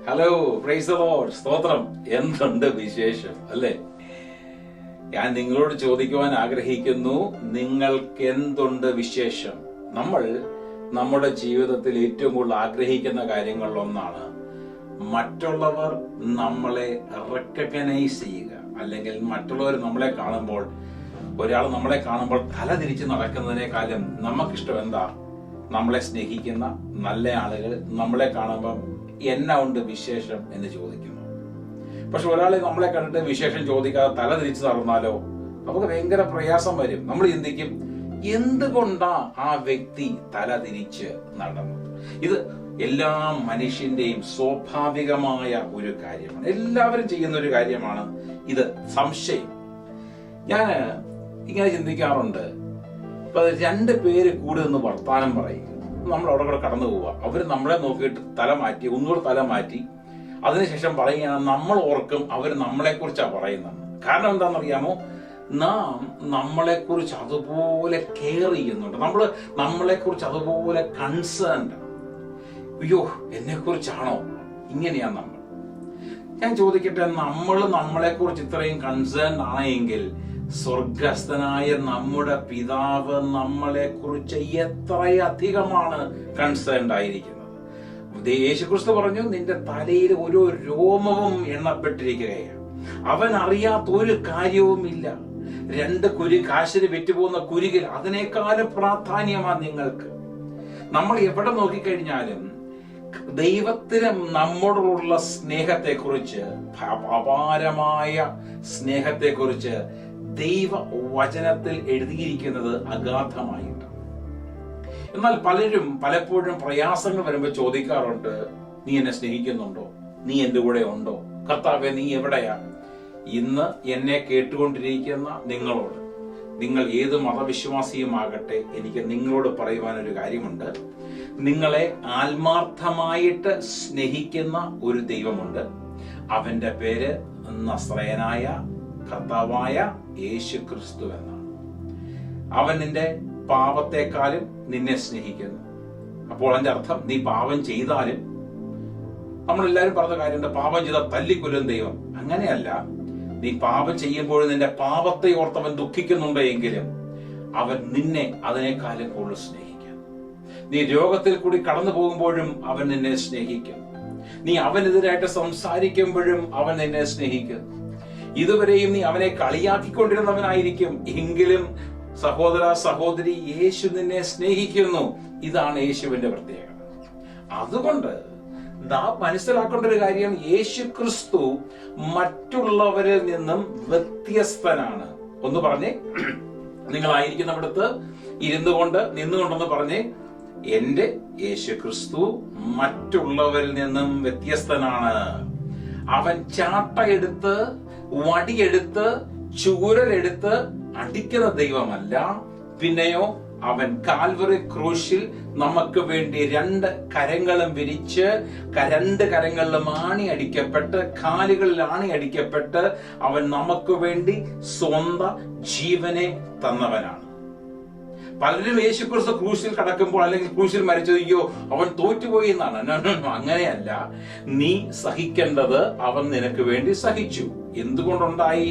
Hello, praise the Lord, സ്തോത്രം. എന്തുണ്ട് വിശേഷം അല്ലേ? ഞാൻ നിങ്ങളോട് ചോദിക്കുവാൻ ആഗ്രഹിക്കുന്നു, നിങ്ങൾക്ക് എന്തുണ്ട് വിശേഷം? നമ്മൾ നമ്മുടെ ജീവിതത്തിൽ ഏറ്റവും കൂടുതൽ ആഗ്രഹിക്കുന്ന കാര്യങ്ങളിലൊന്നാണ് മറ്റുള്ളവർ നമ്മളെ റെക്കഗ്നൈസ് ചെയ്യുക. അല്ലെങ്കിൽ മറ്റുള്ളവർ നമ്മളെ കാണുമ്പോൾ, ഒരാൾ നമ്മളെ കാണുമ്പോൾ തല തിരിച്ച് നടക്കുന്നതിനേക്കാളും നമുക്കിഷ്ടം എന്താ? നമ്മളെ സ്നേഹിക്കുന്ന നല്ല ആളുകൾ നമ്മളെ കാണുമ്പം എന്നാ ഉണ്ട് വിശേഷം എന്ന് ചോദിക്കുന്നു. പക്ഷെ ഒരാളെ നമ്മളെ കണ്ടിട്ട് വിശേഷം ചോദിക്കാതെ തല തിരിച്ചു നടന്നാലോ നമുക്ക് ഭയങ്കര പ്രയാസം വരും. നമ്മൾ ചിന്തിക്കും, എന്തുകൊണ്ടാ ആ വ്യക്തി തല തിരിച്ച് നടന്നത്? ഇത് എല്ലാ മനുഷ്യന്റെയും സ്വാഭാവികമായ ഒരു കാര്യമാണ്. എല്ലാവരും ചെയ്യുന്ന ഒരു കാര്യമാണ് ഇത്. സംശയം. ഞാൻ ഇങ്ങനെ ചിന്തിക്കാറുണ്ട്. ഇപ്പൊ 2 പേര് കൂടെ നിന്ന് വർത്താനം പറയും, നമ്മൾ അവിടെ കൂടെ കടന്നു പോവുക. അവർ നമ്മളെ നോക്കിയിട്ട് തല മാറ്റി, ഒന്നുകൂടെ തല മാറ്റി, അതിനുശേഷം പറയുകയാണ് നമ്മൾ ഓർക്കും അവർ നമ്മളെ കുറിച്ചാണ് പറയുന്നത്. കാരണം എന്താണെന്നറിയാമോ? നാം നമ്മളെ കുറിച്ച് അതുപോലെ കെയർ ചെയ്യുന്നുണ്ട്. നമ്മളെ കുറിച്ച് അതുപോലെ കൺസേൺഡ്. അയ്യോ, എന്നെ കുറിച്ചാണോ? ഇങ്ങനെയാണ് നമ്മൾ. ഞാൻ ചോദിക്കട്ടെ, നമ്മളെ കുറിച്ച് ഇത്രയും കൺസേൺഡ് ആണെങ്കിൽ സ്വർഗസ്ഥനായ നമ്മുടെ പിതാവ് നമ്മളെ കുറിച്ച് എത്രയധികമാണ് കൺസേൺഡ് ആയിരിക്കുന്നത്. യേശുക്രിസ്തു പറഞ്ഞു, നിന്റെ തലയിൽ ഓരോ രോമവും എണ്ണപ്പെട്ടിരിക്കുകയാണ്. അവൻ അറിയാത്ത ഒരു കാര്യവുമില്ല. 2 കാശിന് വിറ്റുപോകുന്ന കുരുകിൽ അതിനേക്കാളും പ്രാധാന്യമാണ് നിങ്ങൾക്ക്. നമ്മൾ എവിടെ നോക്കിക്കഴിഞ്ഞാലും ദൈവത്തിന് നമ്മോടുള്ള സ്നേഹത്തെക്കുറിച്ച്, അപാരമായ സ്നേഹത്തെക്കുറിച്ച് ദൈവ വചനത്തിൽ എഴുതിയിരിക്കുന്നത് അഗാധമായിട്ട്. എന്നാൽ പലപ്പോഴും പ്രയാസങ്ങൾ വരുമ്പോൾ ചോദിക്കാറുണ്ട്, നീ എന്നെ സ്നേഹിക്കുന്നുണ്ടോ? നീ എന്റെ കൂടെ ഉണ്ടോ? കർത്താവേ, നീ എവിടെയാ? ഇന്ന് എന്നെ കേട്ടുകൊണ്ടിരിക്കുന്ന നിങ്ങളോട്, നിങ്ങൾ ഏത് മതവിശ്വാസിയുമാകട്ടെ, എനിക്ക് നിങ്ങളോട് പറയുവാൻ ഒരു കാര്യമുണ്ട്. നിങ്ങളെ ആത്മാർത്ഥമായിട്ട് സ്നേഹിക്കുന്ന ഒരു ദൈവമുണ്ട്. അവന്റെ പേര് നസ്രയനായ കർത്താവായ യേശു ക്രിസ്തു എന്നാണ്. അവൻ നിന്റെ പാപത്തെക്കാളും നിന്നെ സ്നേഹിക്കുന്നു. അപ്പോൾ അതിന്റെ അർത്ഥം, നീ പാപം ചെയ്താലും, നമ്മളെല്ലാവരും പറഞ്ഞ കാര്യമുണ്ട്, പാപം ചെയ്താൽ തല്ലിക്കൊല്ലും ദൈവം. അങ്ങനെയല്ല. നീ പാപം ചെയ്യുമ്പോഴും നിന്റെ പാപത്തെ ഓർത്തവൻ ദുഃഖിക്കുന്നുണ്ട് എങ്കിലും അവൻ നിന്നെ അതിനേക്കാളും കൂടുതൽ സ്നേഹിക്കും. നീ രോഗത്തിൽ കൂടി കടന്നു പോകുമ്പോഴും അവൻ നിന്നെ സ്നേഹിക്കും. നീ അവനെതിരായിട്ട് സംസാരിക്കുമ്പോഴും അവൻ നിന്നെ സ്നേഹിക്കും. ഇതുവരെയും നീ അവനെ കളിയാക്കിക്കൊണ്ടിരുന്നവനായിരിക്കും, എങ്കിലും സഹോദര സഹോദരി, യേശു നിന്നെ സ്നേഹിക്കുന്നു. ഇതാണ് യേശുവിന്റെ പ്രത്യേകത. അതുകൊണ്ട് നാം മനസ്സിലാക്കേണ്ട ഒരു കാര്യം, യേശു ക്രിസ്തു മറ്റുള്ളവരിൽ നിന്നും വ്യത്യസ്തനാണ്. ഒന്ന് പറഞ്ഞേ, നിങ്ങളായിരിക്കുന്നിടത്ത് നിന്നുകൊണ്ടെന്ന് പറഞ്ഞേ, എന്റെ യേശു ക്രിസ്തു മറ്റുള്ളവരിൽ നിന്നും വ്യത്യസ്തനാണ്. അവൻ ചാട്ടയെടുത്ത്, വടിയെടുത്ത്, ചൂരലെടുത്ത് അടിക്കുന്ന ദൈവമല്ല. പിന്നെയോ അവൻ കാൽവറി ക്രൂശിൽ നമുക്ക് വേണ്ടി 2 കരങ്ങളും വിരിച്ച്, 2 കരങ്ങളിലും ആണി അടിക്കപ്പെട്ട്, കാലുകളിൽ ആണി അടിക്കപ്പെട്ട് അവൻ നമുക്ക് വേണ്ടി സ്വന്തം ജീവനെ തന്നവനാണ്. പലരും യേശുക്രിസ്തു ക്രൂശിൽ കടക്കുമ്പോൾ, അല്ലെങ്കിൽ ക്രൂശിൽ മരിച്ചോ അവൻ തോറ്റുപോയി എന്നാണ്. അങ്ങനെയല്ല. നീ സഹിക്കേണ്ടത് അവൻ നിനക്ക് വേണ്ടി സഹിച്ചു. എന്തുകൊണ്ടുണ്ടായി?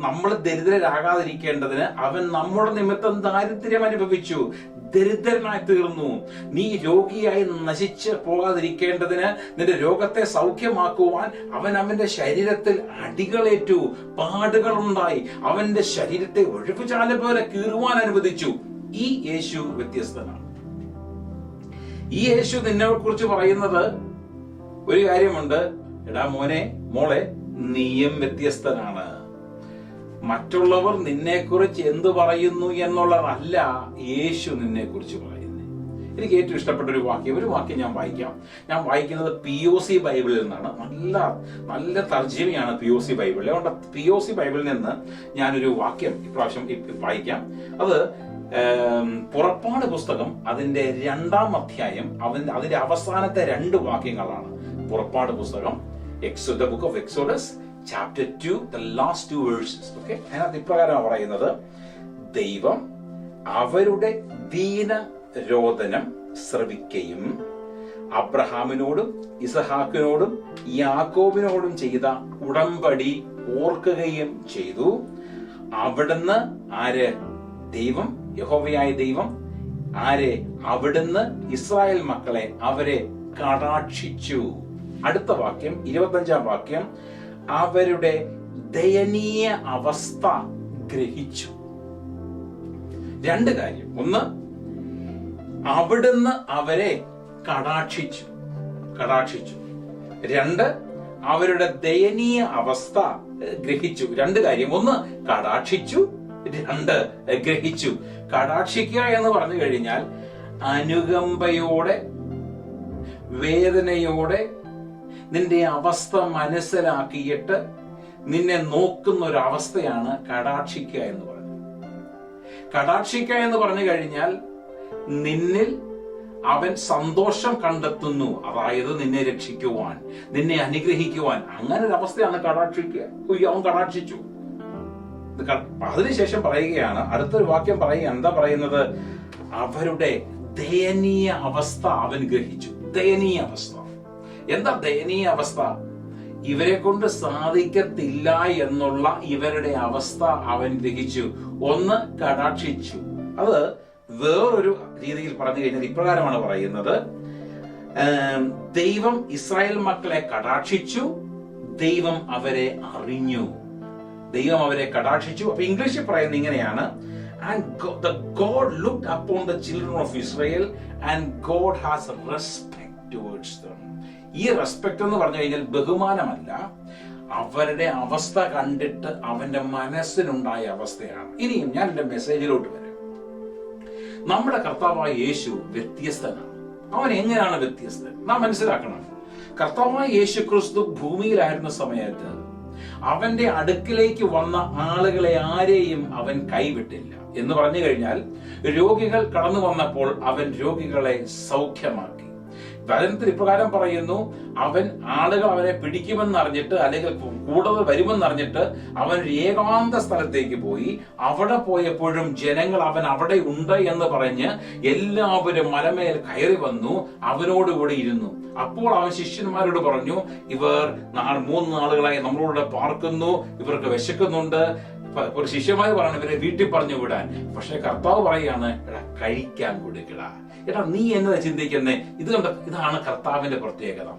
നമ്മൾ ദരിദ്രരാകാതിരിക്കേണ്ടതിന് അവൻ നമ്മുടെ നിമിത്തം ദാരിദ്ര്യം അനുഭവിച്ചു, ദരിദ്രനായി തീർന്നു. നീ രോഗിയായി നശിച്ച് പോകാതിരിക്കേണ്ടതിന്, നിന്റെ രോഗത്തെ സൗഖ്യമാക്കുവാൻ അവൻ അവന്റെ ശരീരത്തിൽ അടികളേറ്റു, പാടുകൾ ഉണ്ടായി. അവന്റെ ശരീരത്തെ ഒഴുകുചാല പോലെ കീറുവാൻ അനുവദിച്ചു. ഈ യേശു വ്യത്യസ്തനാണ്. ഈ യേശു നിന്നെ കുറിച്ച് പറയുന്നത് ഒരു കാര്യമുണ്ട്, എടാ മോനെ, മോളെ, നീയും വ്യത്യസ്തനാണ്. മറ്റുള്ളവർ നിന്നെ കുറിച്ച് എന്ത് പറയുന്നു എന്നുള്ളതല്ല യേശു നിന്നെ കുറിച്ച് പറയുന്നത്. എനിക്ക് ഏറ്റവും ഇഷ്ടപ്പെട്ട ഒരു വാക്യം ഞാൻ വായിക്കാം. ഞാൻ വായിക്കുന്നത് POC ബൈബിളിൽ നിന്നാണ്. നല്ല തർജ്ജിമയാണ് POC ബൈബിളിൽ. അതുകൊണ്ട് POC ബൈബിളിൽ നിന്ന് ഞാനൊരു വാക്യം ഇപ്രാവശ്യം വായിക്കാം. അത് പുറപ്പാട് പുസ്തകം അതിന്റെ 2-ാം അധ്യായം, അതിന്റെ അവസാനത്തെ 2 വാക്യങ്ങളാണ്. പുറപ്പാട് പുസ്തകം, the book of Exodus, chapter 2, the last 2 verses. Okay, അതിനകത്ത് ഇപ്രകാരമാണ് പറയുന്നത്, ദൈവം അവരുടെ ദീന രോദനം ശ്രവിക്കുകയും അബ്രഹാമിനോടും ഇസഹാക്കിനോടും യാക്കോബിനോടും ചെയ്ത ഉടമ്പടി ഓർക്കുകയും ചെയ്തു. അവിടുന്ന് ആര്? ദൈവം, യഹോവയായ ദൈവം ആരെ? അവിടുന്ന് ഇസ്രായേൽ മക്കളെ, അവരെ കടാക്ഷിച്ചു. അടുത്ത വാക്യം, 25-ാം വാക്യം, അവരുടെ ദയനീയ അവസ്ഥ ഗ്രഹിച്ചു. രണ്ട് കാര്യം. ഒന്ന്, അവിടുന്ന് അവരെ കടാക്ഷിച്ചു. രണ്ട്, അവരുടെ ദയനീയ അവസ്ഥ ഗ്രഹിച്ചു. രണ്ട് കാര്യം. ഒന്ന് കടാക്ഷിച്ചു, രണ്ട് ഗ്രഹിച്ചു. കടാക്ഷിക്കുക എന്ന് പറഞ്ഞു കഴിഞ്ഞാൽ അനുകമ്പയോടെ, വേദനയോടെ നിന്റെ അവസ്ഥ മനസ്സിലാക്കിയിട്ട് നിന്നെ നോക്കുന്ന ഒരു അവസ്ഥയാണ് കടാക്ഷിക്കുക എന്ന് പറയുന്നത്. കടാക്ഷിക്കുക എന്ന് പറഞ്ഞു കഴിഞ്ഞാൽ നിന്നിൽ അവൻ സന്തോഷം കണ്ടെത്തുന്നു, അതായത് നിന്നെ രക്ഷിക്കുവാൻ, നിന്നെ അനുഗ്രഹിക്കുവാൻ. അങ്ങനെ ഒരു അവസ്ഥയാണ് കടാക്ഷിക്കുക. അവൻ കടാക്ഷിച്ചു. അതിനുശേഷം പറയുകയാണ്, അടുത്തൊരു വാക്യം പറയുക. എന്താ പറയുന്നത്? അവരുടെ ദയനീയ അവസ്ഥ അവൻ ഗ്രഹിച്ചു. ദയനീയ അവസ്ഥ. എന്താ ദയനീയ അവസ്ഥ? ഇവരെ കൊണ്ട് സാധിക്കത്തില്ല എന്നുള്ള ഇവരുടെ അവസ്ഥ അവൻ ഗ്രഹിച്ചു. ഒന്ന്, കടാക്ഷിച്ചു. അത് വേറൊരു രീതിയിൽ പറഞ്ഞു കഴിഞ്ഞാൽ ഇപ്രകാരമാണ് പറയുന്നത്: ദൈവം ഇസ്രായേൽ മക്കളെ കടാക്ഷിച്ചു, ദൈവം അവരെ അറിഞ്ഞു. ദൈവം അവരെ കടാക്ഷിച്ചു. അപ്പൊ ഇംഗ്ലീഷിൽ പറയുന്നത് ഇങ്ങനെയാണ്: and God looked upon the children of Israel and God has respect towards them. ഈ റെസ്പെക്ട് എന്ന് പറഞ്ഞു കഴിഞ്ഞാൽ ബഹുമാനമല്ല, അവരുടെ അവസ്ഥ കണ്ടിട്ട് അവന്റെ മനസ്സിനുണ്ടായ അവസ്ഥയാണ്. ഇനിയും ഞാൻ എന്റെ മെസ്സേജിലോട്ട് വരാം. നമ്മുടെ കർത്താവായ യേശു വ്യത്യസ്തനാണ്. അവൻ എങ്ങനെയാണ് വ്യത്യസ്തൻ? നാം മനസ്സിലാക്കണം. കർത്താവായ യേശു ക്രിസ്തു ഭൂമിയിലായിരുന്ന സമയത്ത് അവന്റെ അടുക്കിലേക്ക് വന്ന ആളുകളെ ആരെയും അവൻ കൈവിട്ടില്ല. എന്ന് പറഞ്ഞു കഴിഞ്ഞാൽ, രോഗികൾ കടന്നു വന്നപ്പോൾ അവൻ രോഗികളെ സൗഖ്യമാക്കി. വചനത്തിൽ ഇപ്രകാരം പറയുന്നു: അവൻ ആളുകൾ അവനെ പിടിക്കുമെന്ന് അറിഞ്ഞിട്ട്, അല്ലെങ്കിൽ കൂടുതൽ വരുമെന്ന് അറിഞ്ഞിട്ട് അവൻ ഒരു ഏകാന്ത സ്ഥലത്തേക്ക് പോയി. അവിടെ പോയപ്പോഴും ജനങ്ങൾ അവൻ അവിടെ ഉണ്ട് എന്ന് പറഞ്ഞ് എല്ലാവരും മലമേൽ കയറി വന്നു, അവനോടുകൂടി ഇരുന്നു. അപ്പോൾ അവൻ ശിഷ്യന്മാരോട് പറഞ്ഞു: ഇവർ 3 നാളുകളായി നമ്മളോട് പാർക്കുന്നു, ഇവർക്ക് വിശക്കുന്നുണ്ട്. ശിഷ്യന്മാർ പറഞ്ഞു ഇവരെ വീട്ടിൽ പറഞ്ഞു വിടാൻ. പക്ഷെ കർത്താവ് പറയാണ്, കഴിക്കാൻ കൊടുക്കട. നീ എന്നതാ ചിന്തിക്കുന്നേ? ഇതാണ് കർത്താവിന്റെ പ്രത്യേകത.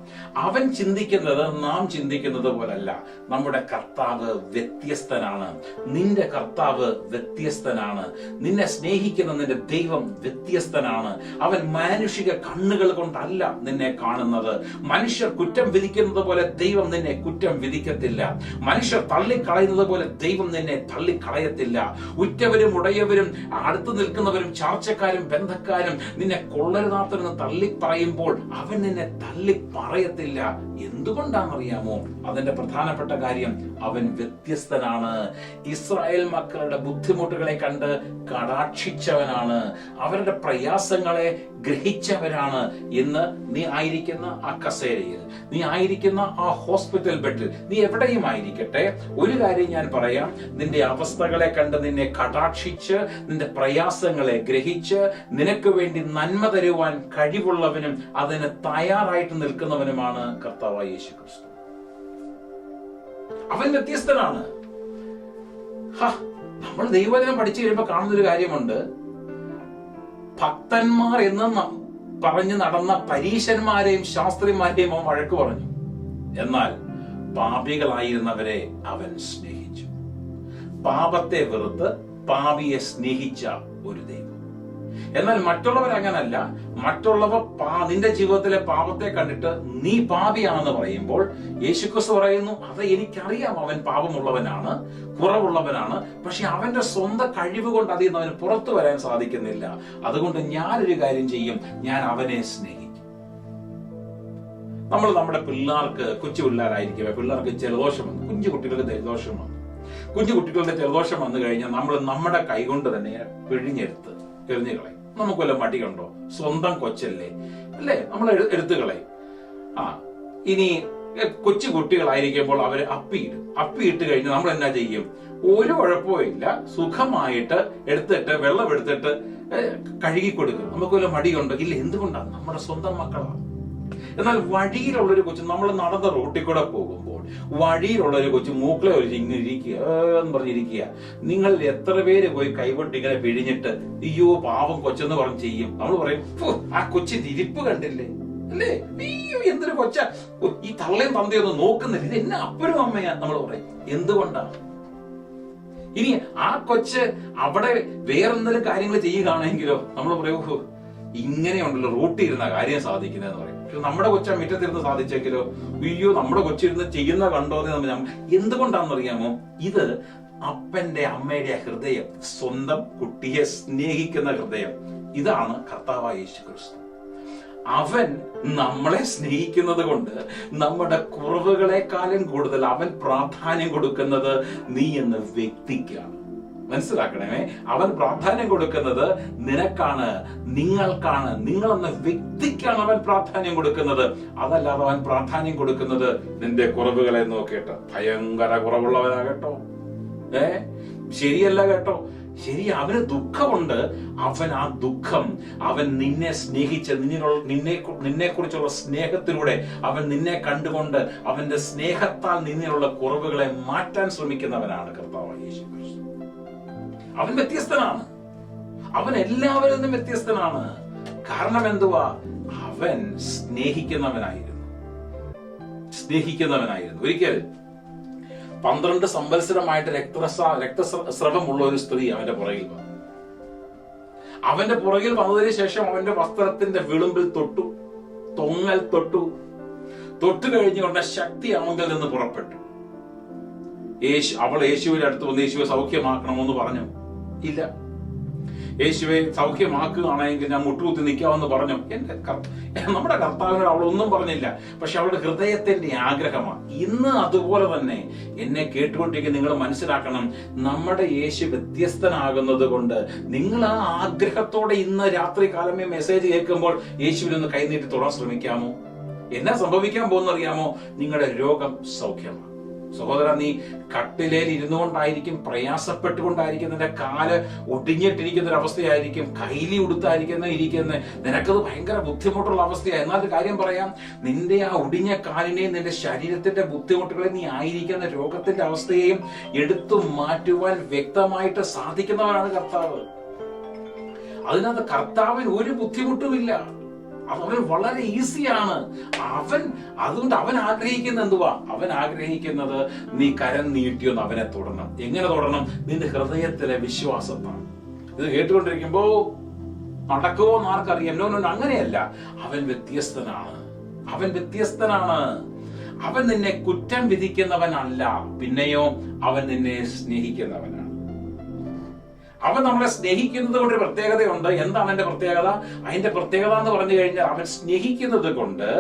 അവൻ ചിന്തിക്കുന്നത് നാം ചിന്തിക്കുന്നത് പോലല്ല. നമ്മുടെ കർത്താവ് വ്യത്യസ്തനാണ്. നിന്റെ കർത്താവ് വ്യത്യസ്തനാണ്. നിന്നെ സ്നേഹിക്കുന്ന നിന്റെ ദൈവം വ്യത്യസ്തനാണ്. അവൻ മാനുഷിക കണ്ണുകൾ കൊണ്ടല്ല നിന്നെ കാണുന്നത്. മനുഷ്യർ കുറ്റം വിധിക്കുന്നത് പോലെ ദൈവം നിന്നെ കുറ്റം വിധിക്കത്തില്ല. മനുഷ്യർ തള്ളിക്കളയുന്നത് പോലെ ദൈവം നിന്നെ തള്ളിക്കളയത്തില്ല. ഉറ്റവരും ഉടയവരും അടുത്ത് നിൽക്കുന്നവരും ചാർച്ചക്കാരും ബന്ധക്കാരും നിന്നെ കൊള്ളരുതാത്തവരെന്ന് തള്ളി പറയുമ്പോൾ അവൻ നിന്നെ തള്ളി പറയത്തില്ല. എന്തുകൊണ്ടാണെന്നറിയാമോ? അതിന്റെ പ്രധാനപ്പെട്ട കാര്യം, അവൻ വ്യത്യസ്തനാണ്. ഇസ്രായേൽ മക്കളുടെ ബുദ്ധിമുട്ടുകളെ കണ്ട് കടാക്ഷിച്ചവനാണ്. അവരുടെ പ്രയാസങ്ങളെ ഗ്രഹിച്ചവനാണ്. ഇന്ന് നീ ആയിരിക്കുന്ന ആ കസേരയിൽ, നീ ആയിരിക്കുന്ന ആ ഹോസ്പിറ്റൽ ബെഡിൽ, നീ എവിടെയും ആയിരിക്കട്ടെ, ഒരു കാര്യം ഞാൻ പറയാം: നിന്റെ അവസ്ഥകളെ കണ്ട് നിന്നെ കടാക്ഷിച്ച്, നിന്റെ പ്രയാസങ്ങളെ ഗ്രഹിച്ച്, നിനക്ക് വേണ്ടി നന്മ തരുവാൻ കഴിവുള്ളവനും അതിന് തയ്യാറായിട്ട് നിൽക്കുന്നവനുമാണ് കർത്താവായ യേശു ക്രിസ്തു. അവൻ വ്യത്യസ്തനാണ്. നമ്മൾ ദൈവവചനം പഠിച്ചു കഴിയുമ്പോൾ കാണുന്നൊരു കാര്യമുണ്ട്. ഭക്തന്മാർ എന്ന് പറഞ്ഞു നടന്ന പരീശന്മാരെയും ശാസ്ത്രിമാരെയും അവൻ വഴക്ക് പറഞ്ഞു. എന്നാൽ പാപികളായിരുന്നവരെ അവൻ സ്നേഹിച്ചു. പാപത്തെ വെറുത്ത് പാപിയെ സ്നേഹിച്ച ഒരു ദൈവം. എന്നാൽ മറ്റുള്ളവർ അങ്ങനല്ല. മറ്റുള്ളവർ നിന്റെ ജീവിതത്തിലെ പാപത്തെ കണ്ടിട്ട് നീ പാപിയാണെന്ന് പറയുമ്പോൾ യേശുക്രിസ്തു പറയുന്നു, അത് എനിക്കറിയാം, അവൻ പാപമുള്ളവനാണ്, കുറവുള്ളവനാണ്. പക്ഷെ അവന്റെ സ്വന്തം കഴിവ് കൊണ്ട് അതിൽ നിന്ന് അവന് പുറത്തു വരാൻ സാധിക്കുന്നില്ല. അതുകൊണ്ട് ഞാനൊരു കാര്യം ചെയ്യും, ഞാൻ അവനെ സ്നേഹിക്കും. നമ്മൾ നമ്മുടെ പിള്ളേർക്ക്, കൊച്ചു പിള്ളേരായിരിക്കും, പിള്ളേർക്ക് ജലദോഷം വന്നു, കുഞ്ഞു കുട്ടികൾക്ക് ജലദോഷം വന്നു. കുഞ്ഞു കുട്ടികളുടെ ജലദോഷം വന്നു കഴിഞ്ഞാൽ നമ്മൾ നമ്മുടെ കൈകൊണ്ട് തന്നെ പിഴിഞ്ഞെടുത്ത് എറിഞ്ഞു കളയും. നമുക്ക് വല്ല മടിയുണ്ടോ? സ്വന്തം കൊച്ചല്ലേ, അല്ലേ? നമ്മൾ എടുത്തു കളയും. ഇനി കൊച്ചു കുട്ടികളായിരിക്കുമ്പോൾ അവര് അപ്പിയിട്ട് കഴിഞ്ഞാൽ നമ്മൾ എന്നാ ചെയ്യും? ഒരു കുഴപ്പമില്ല, സുഖമായിട്ട് എടുത്തിട്ട് വെള്ളം എടുത്തിട്ട് കഴുകി കൊടുക്കും. നമുക്ക് വല്ല മടിയുണ്ടോ? ഇല്ല. എന്തുകൊണ്ടാണ്? നമ്മുടെ സ്വന്തം മക്കളാണ്. എന്നാൽ വഴിയിലുള്ളൊരു കൊച്ചു, നമ്മൾ നടന്ന റോട്ടിൽ കൂടെ പോകുമ്പോൾ വഴിയിലുള്ളൊരു കൊച്ചു മൂക്കളെ ഒരു ഇങ്ങനെ ഇരിക്കുക എന്ന് പറഞ്ഞിരിക്കുക. നിങ്ങൾ എത്ര പേര് പോയി കൈവിട്ട് ഇങ്ങനെ പിഴിഞ്ഞിട്ട് അയ്യോ പാവം കൊച്ചെന്ന് പറഞ്ഞ് ചെയ്യും? നമ്മൾ പറയും ആ കൊച്ചിന്റെ ഇരിപ്പ് കണ്ടില്ലേ അല്ലേ, അയ്യോ എന്തൊരു കൊച്ച, ഈ തള്ളയും തന്തയൊന്നും നോക്കുന്നില്ല, ഇത് എന്നെ അപ്പനും അമ്മയാ നമ്മൾ പറയും. എന്തുകൊണ്ടാണ്? ഇനി ആ കൊച്ച് അവിടെ വേറെന്തെങ്കിലും കാര്യങ്ങൾ ചെയ്യുകയാണെങ്കിലോ നമ്മൾ പറയൂ ഇങ്ങനെയുണ്ടല്ലോ റൂട്ടിൽ ഇരുന്ന കാര്യം സാധിക്കുന്നതെന്ന് പറയും. പക്ഷെ നമ്മുടെ കൊച്ച മുറ്റത്തിരുന്ന് സാധിച്ചെങ്കിലോ അയ്യോ നമ്മുടെ കൊച്ചിരുന്ന് ചെയ്യുന്ന കണ്ടോന്ന്. എന്തുകൊണ്ടാണെന്നറിയാമോ? ഇത് അപ്പന്റെ അമ്മയുടെ ഹൃദയം, സ്വന്തം കുട്ടിയെ സ്നേഹിക്കുന്ന ഹൃദയം. ഇതാണ് കർത്താവായ യേശു ക്രിസ്തു. അവൻ നമ്മളെ സ്നേഹിക്കുന്നത് കൊണ്ട് നമ്മുടെ കുറവുകളെക്കാളും കൂടുതൽ അവൻ പ്രാധാന്യം കൊടുക്കുന്നത് നീ എന്ന വ്യക്തിക്കാണ്. മനസ്സിലാക്കണമേ, അവൻ പ്രാധാന്യം കൊടുക്കുന്നത് നിനക്കാണ്, നിങ്ങൾക്കാണ്, നിങ്ങൾ എന്ന വ്യക്തിക്കാണ് അവൻ പ്രാധാന്യം കൊടുക്കുന്നത്. അതല്ലാതെ അവൻ പ്രാധാന്യം കൊടുക്കുന്നത് നിന്റെ കുറവുകളെ നോക്കിയിട്ട്. ഭയങ്കര കുറവുള്ളവനാ കേട്ടോ, ശരിയല്ല കേട്ടോ. ശരി, അവന് ദുഃഖമുണ്ട്. അവൻ ആ ദുഃഖം, അവൻ നിന്നെ സ്നേഹിച്ച നിന്നെ കുറിച്ചുള്ള സ്നേഹത്തിലൂടെ അവൻ നിന്നെ കണ്ടുകൊണ്ട് അവന്റെ സ്നേഹത്താൽ നിന്നിലുള്ള കുറവുകളെ മാറ്റാൻ ശ്രമിക്കുന്നവനാണ് കർത്താവായ യേശു ക്രിസ്തു. അവൻ വ്യത്യസ്തനാണ്, അവൻ എല്ലാവരിൽ നിന്നും വ്യത്യസ്തനാണ്. കാരണം എന്തുവാ? അവൻ സ്നേഹിക്കുന്നവനായിരുന്നു. ഒരിക്കൽ 12 സംവത്സരമായിട്ട് രക്തസ്രവമുള്ള ഒരു സ്ത്രീ അവന്റെ പുറകിൽ വന്നു. അവന്റെ പുറകിൽ വന്നതിന് ശേഷം അവന്റെ വസ്ത്രത്തിന്റെ വിളുമ്പിൽ തൊങ്ങൽ തൊട്ടു കഴിഞ്ഞുകൊണ്ട് ശക്തി അവങ്കിൽ നിന്ന് പുറപ്പെട്ടു. അവൾ യേശുവിന്റെ അടുത്ത് വന്ന് യേശുവെ സൗഖ്യമാക്കണമെന്ന് പറഞ്ഞു. ഇല്ല. യേശുവെ സൗഖ്യമാക്കുകയാണെങ്കിൽ ഞാൻ മുട്ടുകുത്തി നിൽക്കാമെന്ന് പറഞ്ഞു. നമ്മുടെ കർത്താവിനോട് അവൾ ഒന്നും പറഞ്ഞില്ല. പക്ഷെ അവളുടെ ഹൃദയത്തിന്റെ ആഗ്രഹമാണ്. ഇന്ന് അതുപോലെ തന്നെ എന്നെ കേട്ടുകൊണ്ടിരിക്കുന്ന നിങ്ങൾ മനസ്സിലാക്കണം, നമ്മുടെ യേശു വ്യത്യസ്തനാകുന്നത് കൊണ്ട് നിങ്ങൾ ആ ആഗ്രഹത്തോടെ ഇന്ന് രാത്രി കാലമേ മെസ്സേജ് കേൾക്കുമ്പോൾ യേശുവിനൊന്ന് കൈനീട്ടി തൊടാൻ ശ്രമിക്കാമോ? എന്നാ സംഭവിക്കാൻ പോകുന്നറിയാമോ? നിങ്ങളുടെ രോഗം സൗഖ്യമാണ്. സഹോദര, നീ കട്ടിലേൽ ഇരുന്നു കൊണ്ടായിരിക്കും, പ്രയാസപ്പെട്ടുകൊണ്ടായിരിക്കും, നിന്റെ കാല് ഒടിഞ്ഞിട്ടിരിക്കുന്ന ഒരു അവസ്ഥയായിരിക്കും, കൈലി ഇരിക്കുന്ന നിനക്കത് ഭയങ്കര ബുദ്ധിമുട്ടുള്ള അവസ്ഥയാണ്. എന്നാൽ ഒരു കാര്യം പറയാം, നിന്റെ ആ ഒടിഞ്ഞ കാലിനെയും നിന്റെ ശരീരത്തിന്റെ ബുദ്ധിമുട്ടുകളെ നീ ആയിരിക്കുന്ന രോഗത്തിന്റെ അവസ്ഥയെയും എടുത്തു മാറ്റുവാൻ വ്യക്തമായിട്ട് സാധിക്കുന്നവനാണ് കർത്താവ്. അതിനകത്ത് കർത്താവിന് ഒരു ബുദ്ധിമുട്ടുമില്ല. അവൻ വളരെ ഈസിയാണ്. അതുകൊണ്ട് അവൻ ആഗ്രഹിക്കുന്ന എന്തുവാ? അവൻ ആഗ്രഹിക്കുന്നത് നീ കരം നീട്ടിയൊന്ന് അവനെ തൊടണം. എങ്ങനെ തൊടണം? നിന്റെ ഹൃദയത്തിലെ വിശ്വാസത്താണ്. ഇത് കേട്ടുകൊണ്ടിരിക്കുമ്പോ നടക്കുമോ എന്ന് ആർക്കറിയാം? അങ്ങനെയല്ല. അവൻ വ്യത്യസ്തനാണ്. അവൻ നിന്നെ കുറ്റം വിധിക്കുന്നവനല്ല, പിന്നെയോ അവൻ നിന്നെ സ്നേഹിക്കുന്നവനാണ്. അവൻ നമ്മളെ സ്നേഹിക്കുന്നത് കൊണ്ട് ഒരു പ്രത്യേകതയുണ്ട്. എന്താണ് അതിന്റെ പ്രത്യേകത? അതിന്റെ പ്രത്യേകത എന്ന് പറഞ്ഞു കഴിഞ്ഞാൽ അവൻ സ്നേഹിക്കുന്നത് കൊണ്ട്